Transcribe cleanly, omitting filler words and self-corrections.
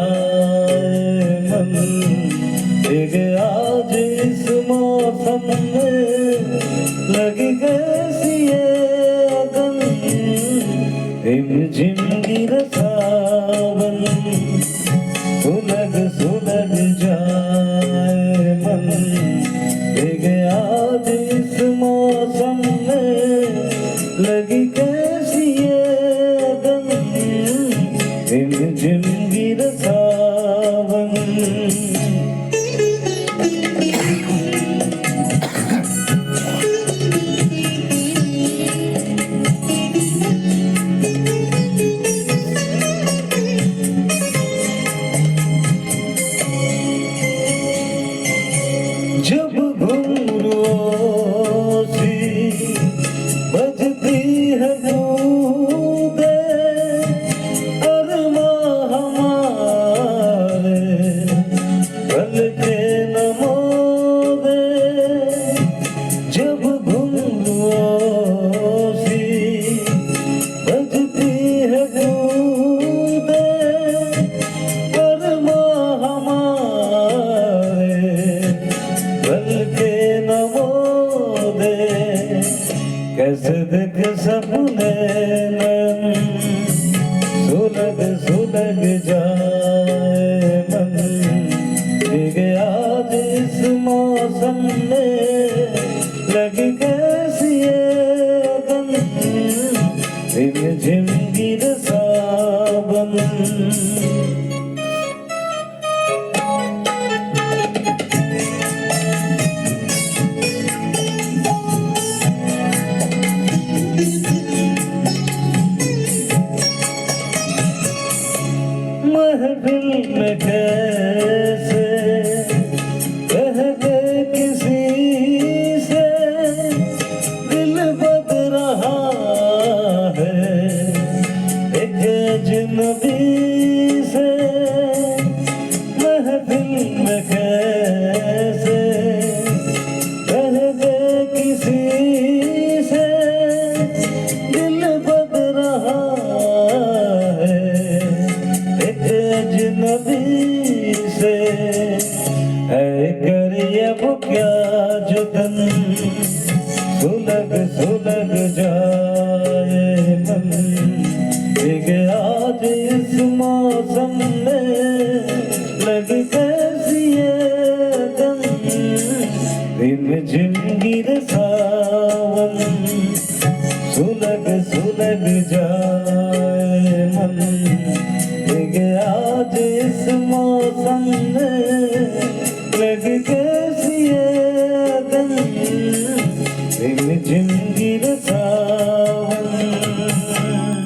जाए मन, एक आज इस मौसम में लगी कैसी ये अगन, रिमझिम गिर सावन, सुलग सुलग जाए मन, एक आज इस मौसम में लगी कैसी ये अगन, रिमझिम गिर सावन। जब घुंघरुओं सी बजती है बूंदे, अरमां हमारे पलके न मोड़े। जब घुंघरुओं सी बजती है बूंदे, अरमां हमारे पलके न मोड़े। कैसे देख सपने नैन, सुलग सुलग जाए मन, भीग आज इस मौसम में लगी कैसी ये अगन, रिमझिम गिर सावन। महफिल में कैसे कह दे किसी से, दिल बद रहा है एक अजनबी से। महफिल में कैसे कह दे किसी से, दिल बद रहा अजनबी से। है करिए वो क्या जुदन, सुलग सुलग जाए मन, एक आज इस मौसम में लगी कैसी ये अगन, रिमझिम गिर सावन, सुलग सुलग जाए मन, आज इस मौसम में लगी कैसी ये अगन, रिमझिम